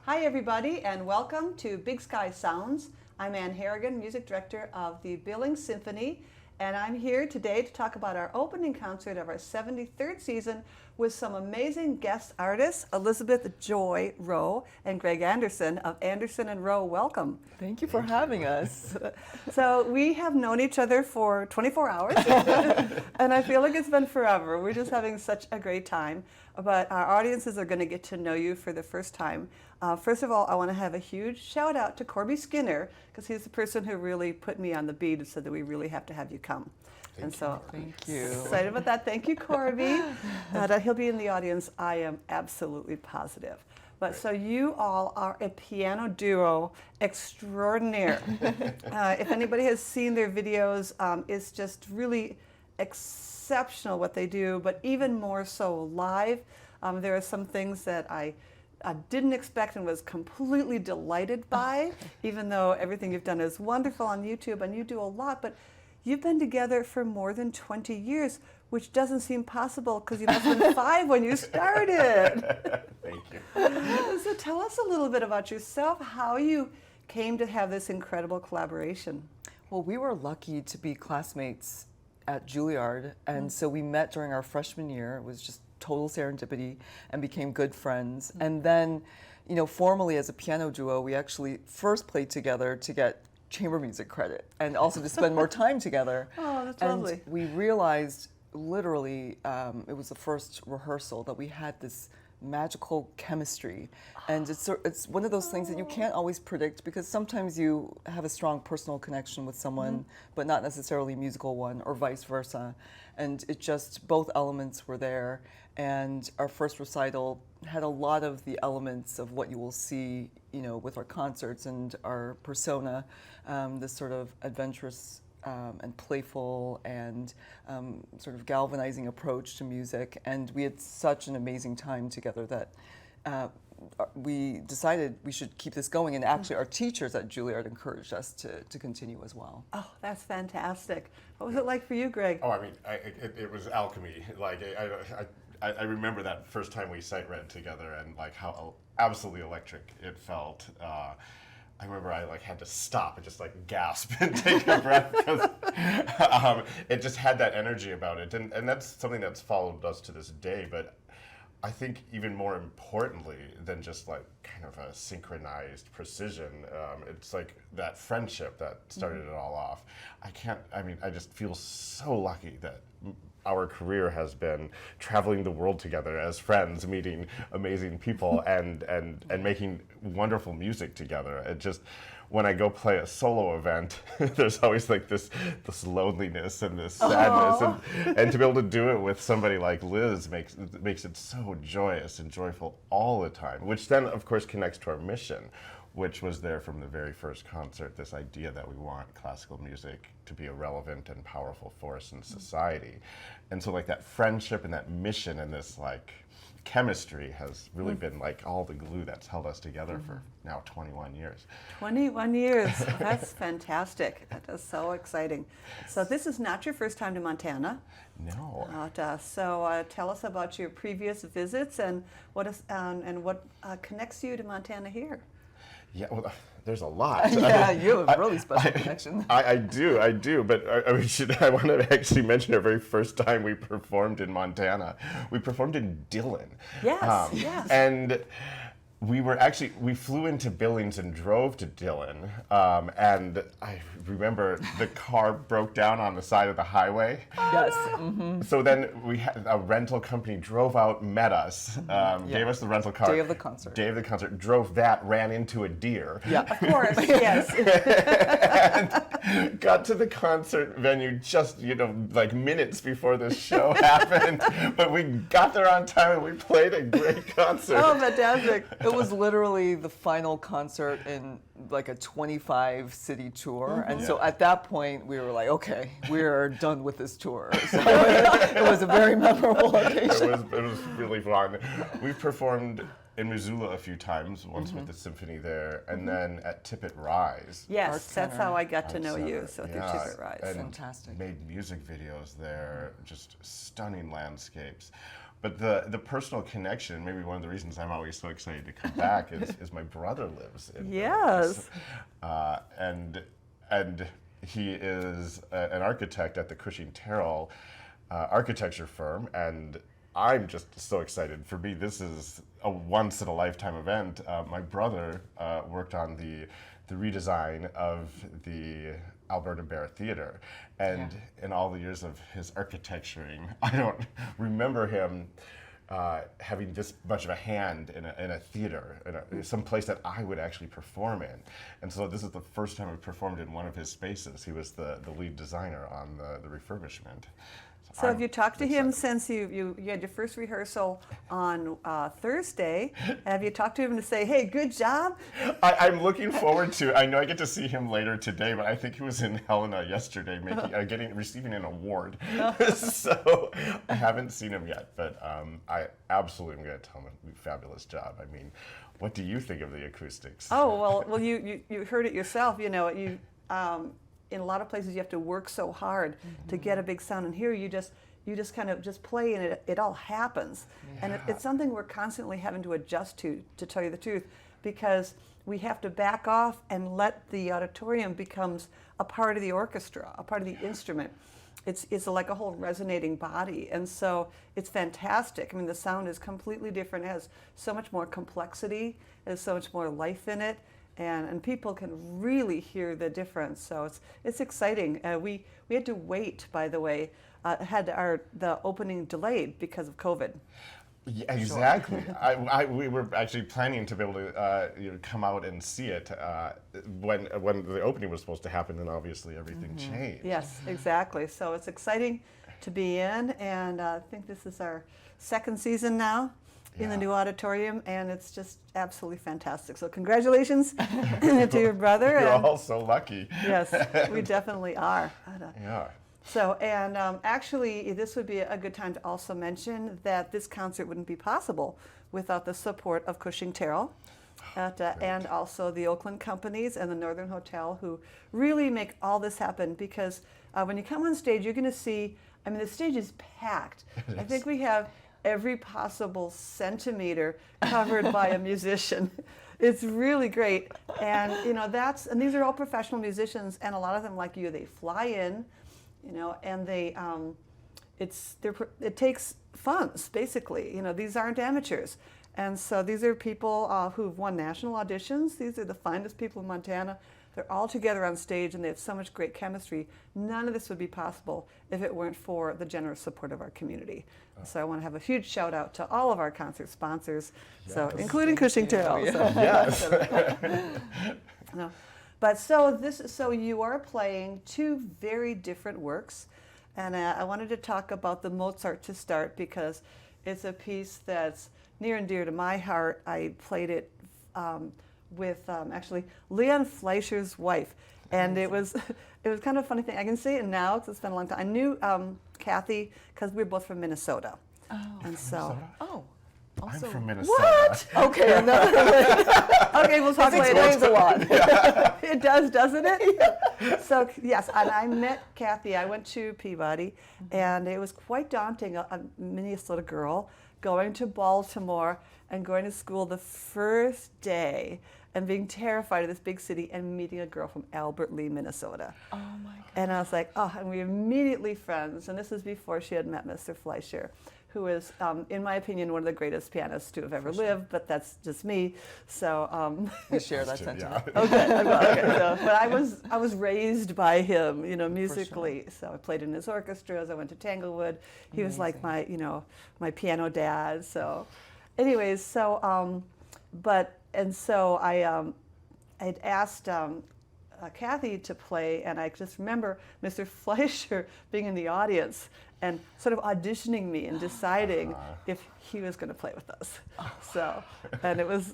Hi everybody and welcome to Big Sky Sounds. I'm Anne Harrigan, Music Director of the Billings Symphony, and I'm here today to talk about our opening concert of our 73rd season with some amazing guest artists, Elizabeth Joy Roe and Greg Anderson of Anderson Roe. Welcome. Thank you for having us. So we have known each other for 24 hours, and I feel like it's been forever. We're just having such a great time, but our audiences are going to get to know you for the first time. First of all, I want to have a huge shout out to Corby Skinner, because he's the person who really put me on the beat and said that we really have to have you come. Thank you. Excited about that. Thank you, Corby. That he'll be in the audience, I am absolutely positive. But so you all are a piano duo extraordinaire. If anybody has seen their videos, it's just really exceptional what they do, but even more so live. There are some things that I didn't expect and was completely delighted by, even though everything you've done is wonderful on YouTube and you do a lot, but you've been together for more than 20 years, which doesn't seem possible because you must have been 5 when you started. Thank you. So tell us a little bit about yourself, how you came to have this incredible collaboration. Well, we were lucky to be classmates at Juilliard, and so we met during our freshman year. It was just total serendipity and became good friends. And then, you know, formally as a piano duo, we actually first played together to get chamber music credit and also to spend more time together. Oh, that's and lovely. We realized literally, it was the first rehearsal, that we had this magical chemistry, and it's one of those things that you can't always predict, because sometimes you have a strong personal connection with someone, but not necessarily a musical one, or vice versa. And it just, both elements were there, and our first recital had a lot of the elements of what you will see, you know, with our concerts and our persona, this sort of adventurous and playful and sort of galvanizing approach to music. And we had such an amazing time together that we decided we should keep this going. And actually our teachers at Juilliard encouraged us to continue as well. Oh, that's fantastic. What was it like for you, Greg? Oh, I mean, it was alchemy. Like, I remember that first time we sight read together and like how absolutely electric it felt. I remember I like had to stop and just like gasp and take a breath, because it just had that energy about it, and that's something that's followed us to this day. But I think even more importantly than just like kind of a synchronized precision, it's like that friendship that started it all off. I just feel so lucky that our career has been traveling the world together as friends, meeting amazing people and making wonderful music together. It just, when I go play a solo event, there's always like this loneliness and this sadness, and to be able to do it with somebody like Liz makes it so joyous and joyful all the time, which then of course connects to our mission, which was there from the very first concert, this idea that we want classical music to be a relevant and powerful force in society. And so like that friendship and that mission and this like chemistry has really been like all the glue that's held us together for now 21 years. 21 years. That's fantastic. That is so exciting. So this is not your first time to Montana. No. So tell us about your previous visits and what connects you to Montana here. Yeah, well, there's a lot. Yeah, you have a really special connection. I do, but I want to actually mention our very first time we performed in Montana. We performed in Dillon. Yes, yes. And we flew into Billings and drove to Dillon, and I remember the car broke down on the side of the highway. Yes. So then we had a rental company drove out, met us, gave us the rental car. Day of the concert. Drove that, ran into a deer. Yeah. Of course, yes. And got to the concert venue just, like minutes before the show happened. But we got there on time and we played a great concert. Oh, fantastic. It was literally the final concert in like a 25 city tour. And so at that point we were like, okay, we're done with this tour. So it was a very memorable occasion. It was really fun. We've performed in Missoula a few times, once with the symphony there, and then at Tippett Rise. Yes, Art that's Center. how I got to Art know you, Center, so through yeah, Tippett Rise. and Fantastic. made music videos there, just stunning landscapes. But the personal connection, maybe one of the reasons I'm always so excited to come back is my brother lives in Yes. Billings. And he is an architect at the Cushing Terrell architecture firm, and I'm just so excited. For me, this is a once-in-a-lifetime event. My brother worked on the redesign of the Alberta Bear Theatre, and in all the years of his architecturing, I don't remember him having this much of a hand in a theater, in some place that I would actually perform in. And so this is the first time I performed in one of his spaces. He was the lead designer on the refurbishment. So have I'm you talked to him excited. since you had your first rehearsal on Thursday? Have you talked to him to say, hey, good job? I'm looking forward to. I know I get to see him later today, but I think he was in Helena yesterday, receiving an award. So I haven't seen him yet, but I absolutely am going to tell him a fabulous job. I mean, what do you think of the acoustics? Oh, well, you heard it yourself. You know, in a lot of places you have to work so hard to get a big sound, and here you just kind of just play and it all happens. And it's something we're constantly having to adjust to tell you the truth, because we have to back off and let the auditorium becomes a part of the orchestra, a part of the instrument. It's like a whole resonating body, and so it's fantastic. I mean, the sound is completely different. It has so much more complexity. There's so much more life in it. And people can really hear the difference, so it's exciting. We had to wait, by the way, had the opening delayed because of COVID. Yeah, exactly. We were actually planning to be able to come out and see it when the opening was supposed to happen, and obviously everything changed. Yes, exactly. So it's exciting to be in, and I think this is our second season now in the new auditorium, and it's just absolutely fantastic. So congratulations to your brother. You're and all so lucky. yes, we definitely are. Yeah. So, and actually, this would be a good time to also mention that this concert wouldn't be possible without the support of Cushing Terrell and also the Oakland companies and the Northern Hotel, who really make all this happen, because when you come on stage, you're going to see, I mean, the stage is packed. I think we have every possible centimeter covered by a musician. It's really great. And, you know, and these are all professional musicians, and a lot of them, like you, they fly in, you know, and it takes funds, basically. You know, these aren't amateurs. And so these are people who've won national auditions. These are the finest people in Montana. They're all together on stage, and they have so much great chemistry. None of this would be possible if it weren't for the generous support of our community. So I want to have a huge shout out to all of our concert sponsors, so including Cushing Terrell. So. Yes. No. But so you are playing two very different works, and I wanted to talk about the Mozart to start, because it's a piece that's near and dear to my heart. I played it with actually Leon Fleischer's wife, and it was kind of a funny thing. I can say it now because it's been a long time. I knew Kathy because we were both from Minnesota, and so. Oh. I'm Also, from Minnesota. What? Okay, okay, we'll talk later. explains a lot. It does, doesn't it? So yes, and I met Kathy. I went to Peabody, and it was quite daunting. A Minnesota girl going to Baltimore and going to school the first day, and being terrified of this big city, and meeting a girl from Albert Lee, Minnesota. Oh my God. And I was like, oh, and we were immediately friends. And this was before she had met Mr. Fleischer, who is, in my opinion, one of the greatest pianists to have ever lived, but that's just me. So We share that Yeah. sentiment. okay. So, but I was raised by him, you know, musically. So I played in his orchestras. I went to Tanglewood. He was like my, you know, my piano dad. So, anyways, so I'd asked Kathy to play, and I just remember Mr. Fleischer being in the audience and sort of auditioning me and deciding if he was going to play with us. So, and it was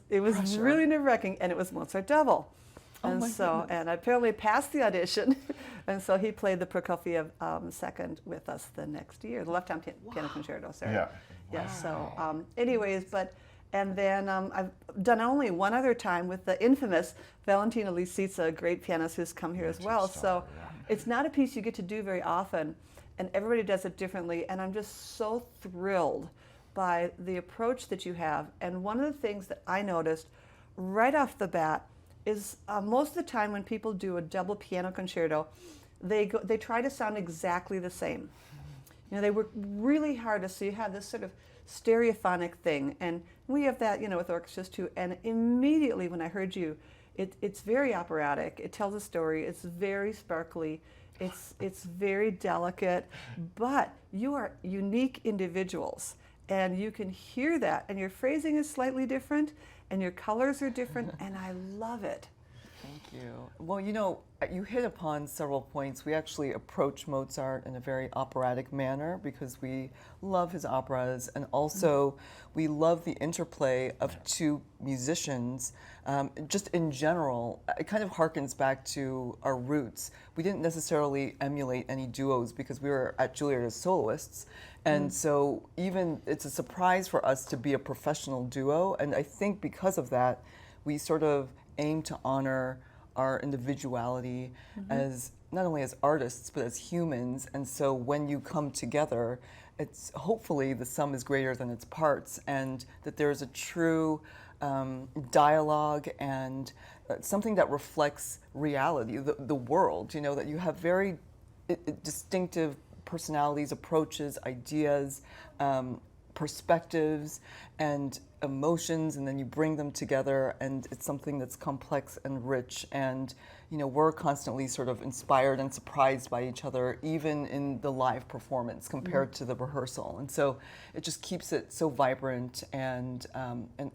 really nerve-wracking, and it was Mozart double. And and I apparently passed the audition, and so he played the Prokofiev second with us the next year, the left-hand piano concerto. Sorry. Yeah. Yeah. So, anyways, and then I've done only one other time with the infamous Valentina Lisitsa, a great pianist who's come here as well. So it's not a piece you get to do very often, and everybody does it differently. And I'm just so thrilled by the approach that you have. And one of the things that I noticed right off the bat is most of the time when people do a double piano concerto, they try to sound exactly the same. You know, they work really hard so you have this sort of stereophonic thing, and we have that, you know, with orchestras too. And immediately when I heard you, it's very operatic. It tells a story. It's very sparkly. It's very delicate, but you are unique individuals, and you can hear that. And your phrasing is slightly different, and your colors are different, and I love it. Thank you. Well, you know, you hit upon several points. We actually approach Mozart in a very operatic manner because we love his operas, and also we love the interplay of two musicians. Just in general, it kind of harkens back to our roots. We didn't necessarily emulate any duos because we were at Juilliard as soloists, and so even it's a surprise for us to be a professional duo, and I think because of that, we sort of aim to honor our individuality as not only as artists but as humans. And so when you come together, it's hopefully the sum is greater than its parts, and that there's a true dialogue and something that reflects reality, the world. You know, that you have very distinctive personalities, approaches, ideas, perspectives, and emotions, and then you bring them together, and it's something that's complex and rich. And you know, we're constantly sort of inspired and surprised by each other, even in the live performance compared to the rehearsal. And so it just keeps it so vibrant, and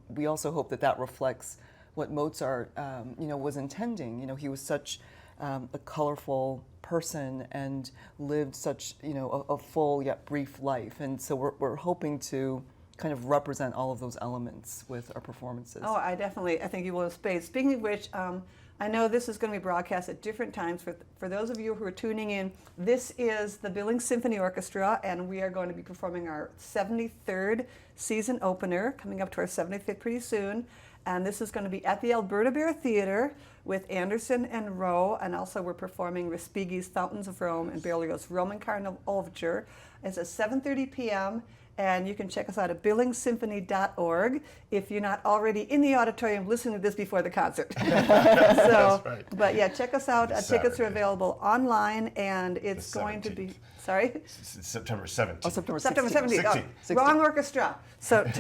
we also hope that that reflects what Mozart you know, was intending. You know, he was such a colorful person and lived such, you know, a full yet brief life, and so we're hoping to kind of represent all of those elements with our performances. Oh, I think you will in spades. Speaking of which, I know this is going to be broadcast at different times. For those of you who are tuning in, this is the Billings Symphony Orchestra, and we are going to be performing our 73rd season opener, coming up to our 75th pretty soon. And this is going to be at the Alberta Bear Theatre with Anderson and Roe, and also we're performing Respighi's Fountains of Rome and Berlioz' Roman Carnival Overture. It's at 7:30 p.m. And you can check us out at billingssymphony.org if you're not already in the auditorium listening to this before the concert. That's right. But yeah, check us out. Tickets are Saturday. available online, and it's going to be, sorry? September 17th. Oh, September 16th. September 17th. Oh, wrong orchestra. So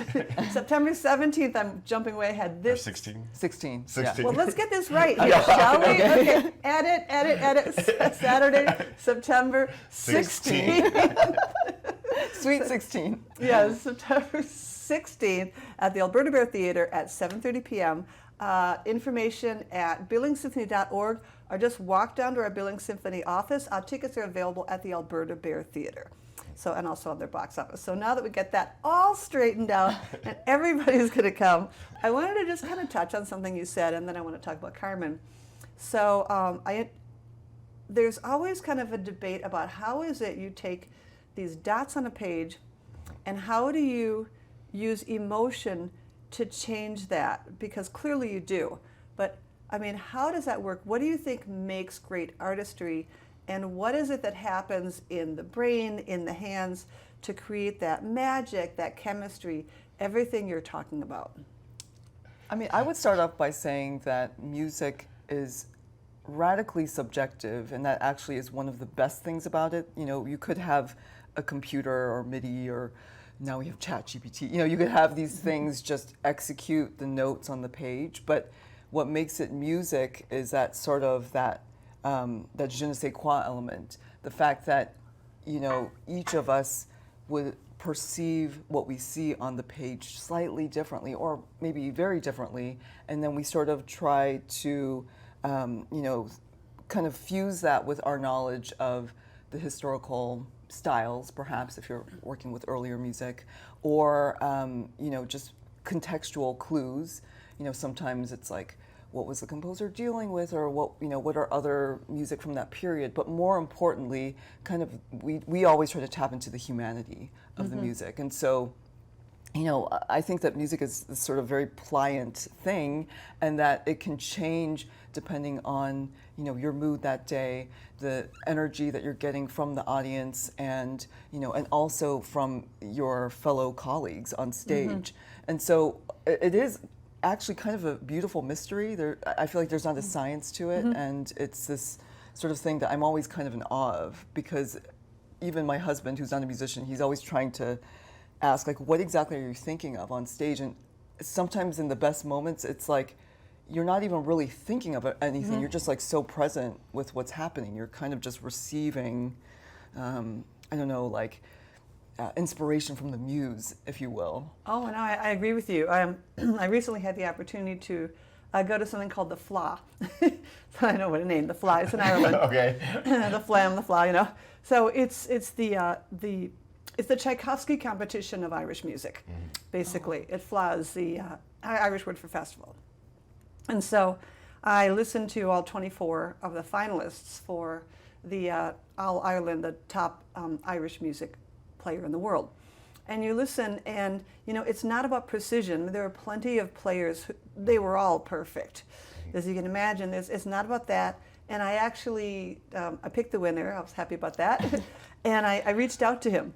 September 17th, I'm jumping way ahead. Or This 16? 16. 16. Well, let's get this right here, shall we? Okay, edit. Saturday, September 16th. Sweet 16. Yeah, September 16th at the Alberta Bear Theatre at 7:30 p.m. Information at billingssymphony.org, or just walk down to our Billings Symphony office. Our tickets are available at the Alberta Bear Theatre. So, and also on their box office. So now that we get that all straightened out and everybody's going to come, I wanted to just kind of touch on something you said, and then I want to talk about Carmen. So there's always kind of a debate about how is it you take these dots on a page, and how do you use emotion to change that? Because clearly you do. But I mean, how does that work? What do you think makes great artistry? And what is it that happens in the brain, in the hands, to create that magic, that chemistry, everything you're talking about? I mean, I would start off by saying that music is radically subjective, and that actually is one of the best things about it. You know, you could have a computer or MIDI, or now we have ChatGPT. You know, you could have these things just execute the notes on the page, but what makes it music is that sort of that je ne sais quoi element. The fact that, you know, each of us would perceive what we see on the page slightly differently, or maybe very differently, and then we sort of try to, you know, kind of fuse that with our knowledge of the historical styles, perhaps if you're working with earlier music, or you know, just contextual clues. You know, sometimes it's like, what was the composer dealing with, or what, you know, what are other music from that period? But more importantly, kind of we always try to tap into the humanity of the music, and so you know, I think that music is this sort of very pliant thing, and that it can change depending on, you know, your mood that day, the energy that you're getting from the audience, and, you know, and also from your fellow colleagues on stage. And so it is actually kind of a beautiful mystery. I feel like there's not a science to it, and it's this sort of thing that I'm always kind of in awe of, because even my husband, who's not a musician, he's always trying to ask, like, what exactly are you thinking of on stage? And sometimes in the best moments, it's like you're not even really thinking of anything. You're just like so present with what's happening. You're kind of just receiving, I don't know, like inspiration from the muse, if you will. Oh, no, I agree with you. I recently had the opportunity to go to something called the FLA. So I know what a name, the FLA. It's in Ireland. Okay. The Flam, the FLA, you know. So it's the Tchaikovsky competition of Irish music, basically. It FLA is the Irish word for festival. And so I listened to all 24 of the finalists for the All Ireland, the top Irish music player in the world. And you listen, and you know, it's not about precision. There are plenty of players they were all perfect, as you can imagine. It's not about that. And I actually I picked the winner. I was happy about that. And I reached out to him.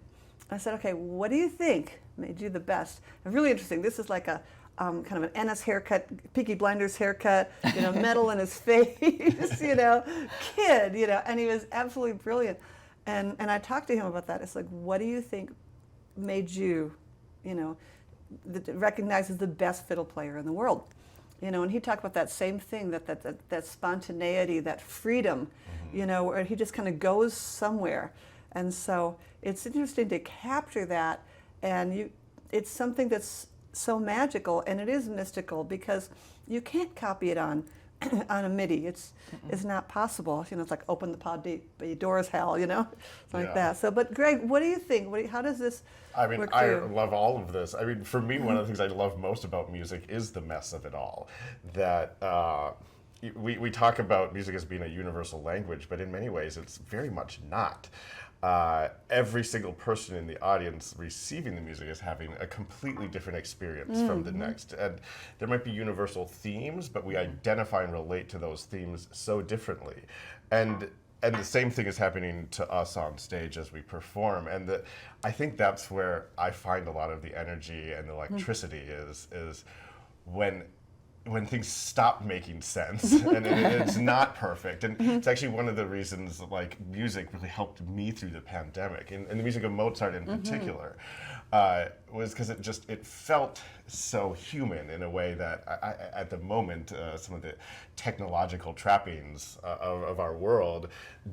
I said, okay, what do you think made you the best? Really interesting. This is like a kind of an Ennis haircut, Peaky Blinders haircut, you know, metal in his face, you know, kid, you know, and he was absolutely brilliant. And I talked to him about that. It's like, what do you think made you, you know, recognized as the best fiddle player in the world? You know, and he talked about that same thing, that spontaneity, that freedom, you know, where he just kind of goes somewhere. And so it's interesting to capture that, and it's something that's so magical, and it is mystical, because you can't copy it on a MIDI. It's not possible. You know, it's like open the pod doors, Hal, you know, like that. So, but Greg, what do you think? How does this work for you? I love all of this. I mean, for me, one of the things I love most about music is the mess of it all. That we talk about music as being a universal language, but in many ways, it's very much not. Every single person in the audience receiving the music is having a completely different experience from the next. And there might be universal themes, but we identify and relate to those themes so differently. And the same thing is happening to us on stage as we perform. And I think that's where I find a lot of the energy and the electricity is when things stop making sense and it's not perfect. And it's actually one of the reasons like music really helped me through the pandemic, and the music of Mozart in particular, was because it felt so human in a way that at the moment some of the technological trappings of our world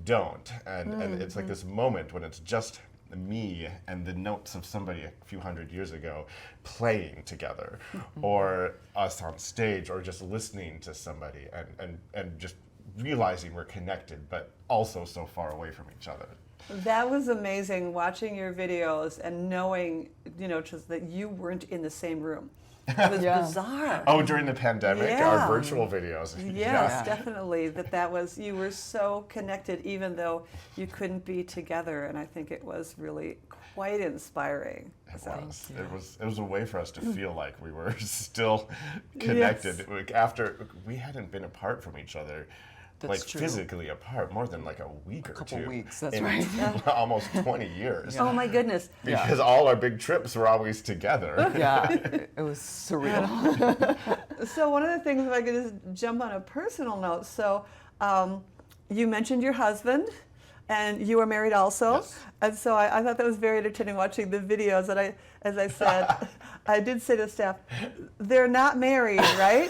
don't. And it's like this moment when it's just me and the notes of somebody a few hundred years ago playing together, or us on stage, or just listening to somebody and just realizing we're connected, but also so far away from each other. That was amazing, watching your videos and knowing, you know, just that you weren't in the same room. It was bizarre. Oh, during the pandemic, our virtual videos. Yes, definitely. That was, you were so connected even though you couldn't be together, and I think it was really quite inspiring. It was a way for us to feel like we were still connected. Yes. After we hadn't been apart from each other. That's true. Physically apart, more than like a week or two. A couple weeks, that's right. Almost 20 years. Oh my goodness. Because all our big trips were always together. Yeah, it was surreal. So one of the things, if I could just jump on a personal note, so you mentioned your husband, and you are married also. Yes. And so I thought that was very entertaining watching the videos. And as I said, I did say to staff, they're not married, right?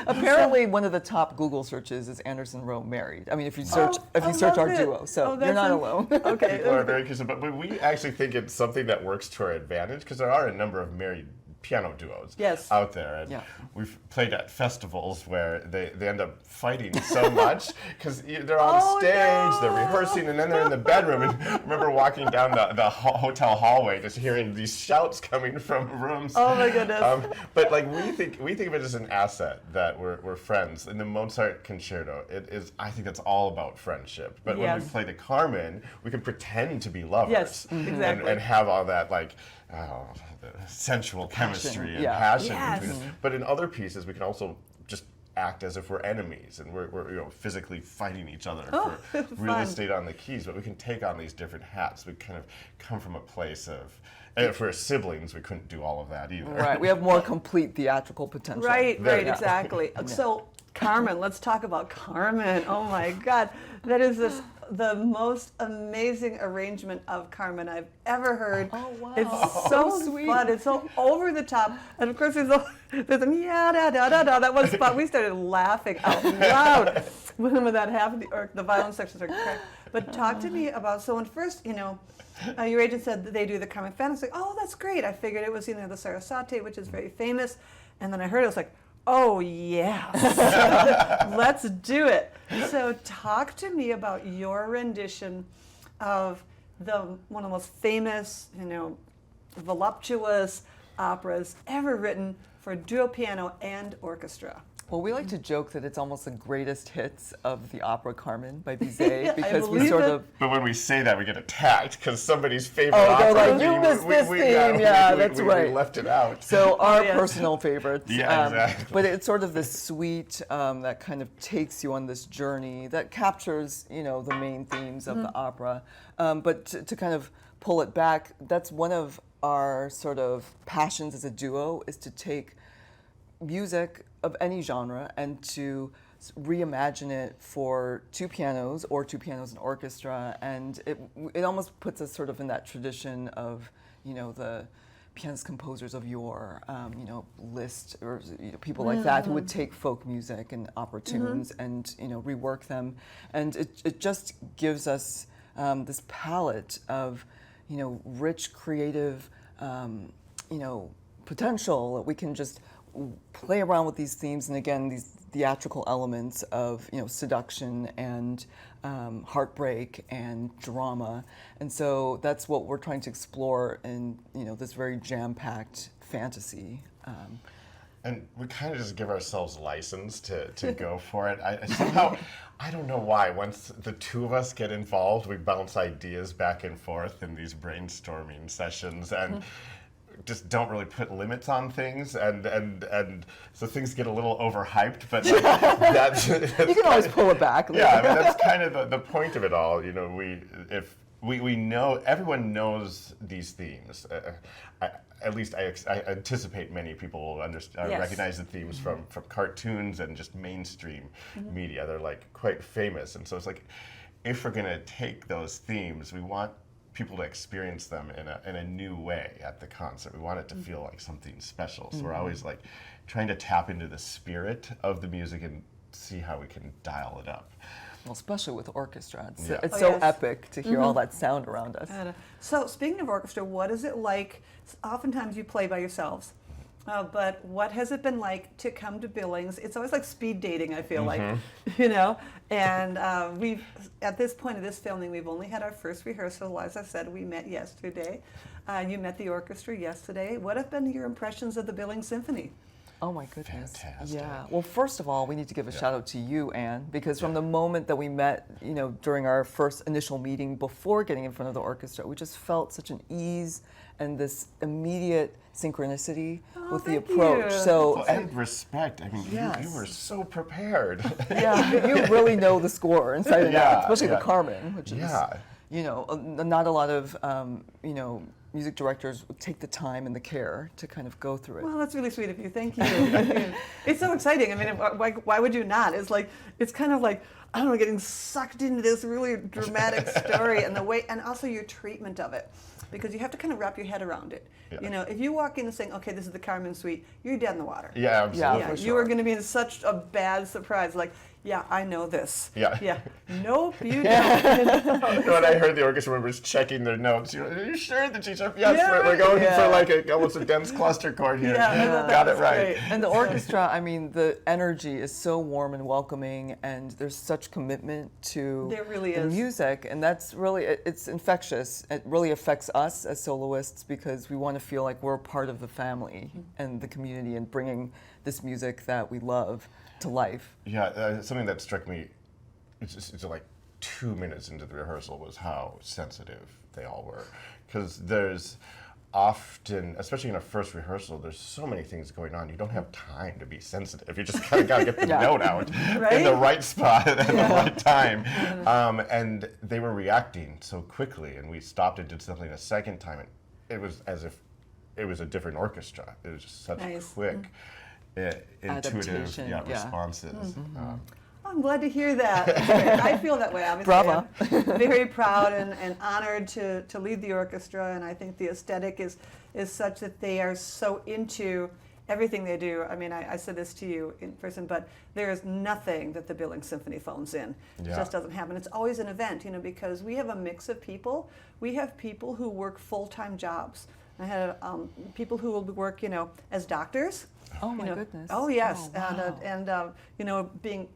Apparently, one of the top Google searches is Anderson Roe married. I mean, if you search our duo, so you're not alone. Okay. People are very curious, but we actually think it's something that works to our advantage, because there are a number of married piano duos out there, and we've played at festivals where they end up fighting so much because they're on stage, they're rehearsing, and then they're in the bedroom. And I remember walking down the hotel hallway, just hearing these shouts coming from rooms. Oh my goodness! But like we think of it as an asset that we're friends. In the Mozart concerto, I think that's all about friendship. But when we play the Carmen, we can pretend to be lovers. Yes, exactly. And have all that like the sensual chemistry and yeah. passion Yes. between us. But in other pieces, we can also just act as if we're enemies and we're physically fighting each other for real fun. estate on the keys. But we can take on these different hats. We kind of come from a place of. And if we're siblings, we couldn't do all of that either. Right. We have more complete theatrical potential. Right, Very- exactly. So, Carmen, let's talk about Carmen. Oh my God, that is the most amazing arrangement of Carmen I've ever heard. Oh, wow. It's so sweet. fun. It's so over the top, and of course there's a yeah da da da da. That was fun. We started laughing out loud when that happened. The violin section started crying. But talk to me about, so when first, your agent said that they do the Carmen Fantasy. Oh, that's great. I figured it was, the Sarasate, which is very famous. And then I heard it, I was like, oh, yeah. Let's do it. So talk to me about your rendition of one of the most famous, voluptuous operas ever written for duo piano and orchestra. Well, we like to joke that it's almost the greatest hits of the opera Carmen by Bizet I because we believe sort it. of. But when we say that, we get attacked because somebody's favorite Oh, they're opera like, "You theme, missed this theme." Yeah, that's right. We left it out. So our yes. personal favorites. Yeah, exactly. But it's sort of this sweet that kind of takes you on this journey that captures, the main themes of the opera. But to kind of pull it back, that's one of our sort of passions as a duo is to take music of any genre and to reimagine it for two pianos or two pianos and orchestra, and it almost puts us sort of in that tradition of the pianist composers of yore, Liszt or people like that who would take folk music and opera tunes and rework them, and it just gives us this palette of rich creative potential that we can just play around with these themes, and again these theatrical elements of seduction and heartbreak and drama, and so that's what we're trying to explore in this very jam-packed fantasy. And we kind of just give ourselves license to go for it. Somehow, I don't know why, once the two of us get involved, we bounce ideas back and forth in these brainstorming sessions and just don't really put limits on things, and so things get a little overhyped, but like, that's You can always pull it back. yeah, that's kind of the point of it all. We know, everyone knows these themes. At least I anticipate many people will Yes. recognize the themes from cartoons and just mainstream media. They're like quite famous, and so it's like, if we're gonna take those themes, we want people to experience them in a new way at the concert. We want it to feel like something special. So we're always like trying to tap into the spirit of the music and see how we can dial it up. Well, especially with orchestra, it's, Yeah. it's Oh, so yes. epic to hear all that sound around us. So speaking of orchestra, what is it like? Oftentimes you play by yourselves, but what has it been like to come to Billings? It's always like speed dating, I feel like, and we've, at this point of this filming, we've only had our first rehearsal. As I said, we met yesterday. You met the orchestra yesterday. What have been your impressions of the Billings Symphony? Oh my goodness. Fantastic. Yeah. Well, first of all, we need to give a shout out to you, Anne, because from the moment that we met, during our first initial meeting before getting in front of the orchestra, we just felt such an ease and this immediate synchronicity with the thank approach. you. So, Well, and respect. I mean, Yes. you were so prepared. yeah, you really know the score inside and out, Yeah, especially yeah. the Carmen, which is, Yeah. not a lot of, music directors would take the time and the care to kind of go through it. Well, that's really sweet of you. Thank you. It's so exciting. I mean, why would you not? It's kind of like, I don't know, getting sucked into this really dramatic story and the way, and also your treatment of it, because you have to kind of wrap your head around it. Yeah. If you walk in and saying, okay, this is the Carmen Suite, you're dead in the water. Yeah, absolutely. Yeah, for You are sure. going to be in such a bad surprise. Like, yeah, I know this. Yeah. Yeah. Nope, you don't. When I heard the orchestra members checking their notes, are you sure that she's up? Yes, Yeah, we're going yeah. for like almost a dense cluster chord here. Yeah, I thought that Got it was right. great. And the orchestra, I mean, the energy is so warm and welcoming, and there's such commitment to There really the is. music, and that's really, it's infectious. It really affects us as soloists because we want to feel like we're part of the family and the community and bringing this music that we love to life. Yeah, something that struck me, it's like 2 minutes into the rehearsal was how sensitive they all were. Because there's often, especially in a first rehearsal, there's so many things going on. You don't have time to be sensitive. You just kind of got to get the note out in the right spot at the right time. And they were reacting so quickly, and we stopped and did something a second time, and it was as if it was a different orchestra. It was just such quick, intuitive responses. I'm glad to hear that. I feel that way, obviously. Bravo. I'm very proud and honored to lead the orchestra, and I think the aesthetic is such that they are so into everything they do. I mean, I said this to you in person, but there is nothing that the Billings Symphony phones in. It just doesn't happen. It's always an event, because we have a mix of people. We have people who work full-time jobs. I had people who will work, as doctors. Oh my goodness. Oh yes, wow. and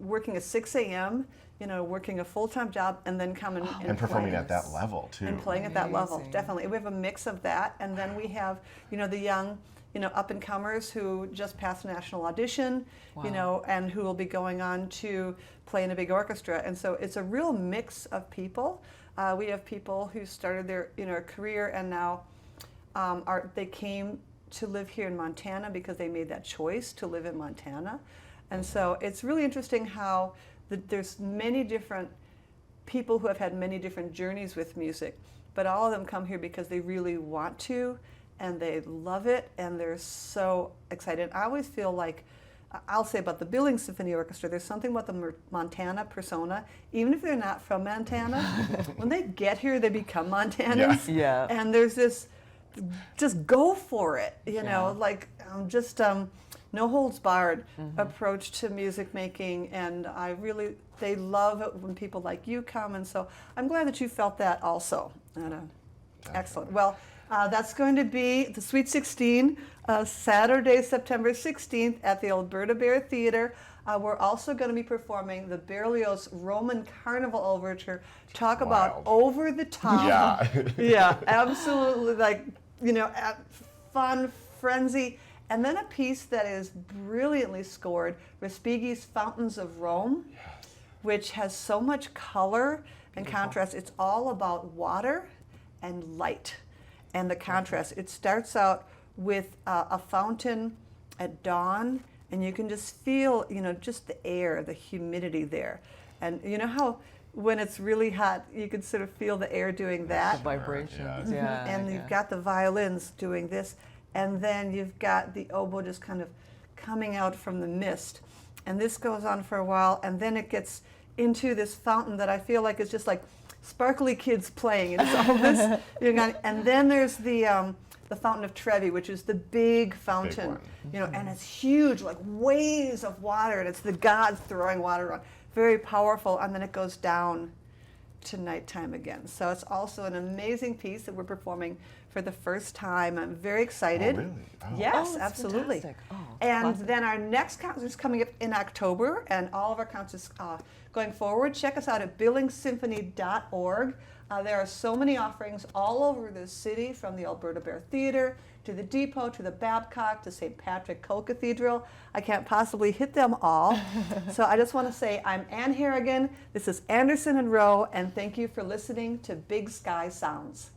working at 6 a.m. Working a full-time job and then coming and performing playing. at that level too. And playing at that level, definitely. We have a mix of that, and then we have the young up-and-comers who just passed a national audition, and who will be going on to play in a big orchestra. And so it's a real mix of people. We have people who started their career and now they came to live here in Montana because they made that choice to live in Montana. And so it's really interesting how there's many different people who have had many different journeys with music, but all of them come here because they really want to, and they love it, and they're so excited. I always feel like, I'll say about the Billings Symphony Orchestra, there's something about the Montana persona, even if they're not from Montana, when they get here, they become Montanans. Yeah. And there's this, just go for it, no holds barred approach to music making, and they love it when people like you come, and so I'm glad that you felt that also. Excellent. Well, that's going to be the Sweet 16, Saturday, September 16th at the Alberta Bear Theatre. We're also going to be performing the Berlioz Roman Carnival Overture. Talk about over the top. Yeah, absolutely, fun, frenzy. And then a piece that is brilliantly scored, Respighi's Fountains of Rome, which has so much color and contrast. It's all about water and light and the contrast. It starts out with a fountain at dawn, and you can just feel, just the air, the humidity there. And you know how when it's really hot, you can sort of feel the air doing that. The vibrations, And you've got the violins doing this, and then you've got the oboe just kind of coming out from the mist. And this goes on for a while, and then it gets into this fountain that I feel like is just like sparkly kids playing. It's all this, and then there's the Fountain of Trevi, which is the big fountain, and it's huge, like waves of water, and it's the gods throwing water around. Very powerful, and then it goes down to nighttime again. So it's also an amazing piece that we're performing for the first time. I'm very excited. Oh, really? Oh. Yes, Oh, that's absolutely. fantastic. Oh, And classic. then our next concert is coming up in October, and all of our concerts going forward. Check us out at billingssymphony.org. There are so many offerings all over the city, from the Alberta Bear Theatre to the Depot to the Babcock to St. Patrick Co-Cathedral. I can't possibly hit them all. So I just want to say I'm Anne Harrigan. This is Anderson and Roe, and thank you for listening to Big Sky Sounds.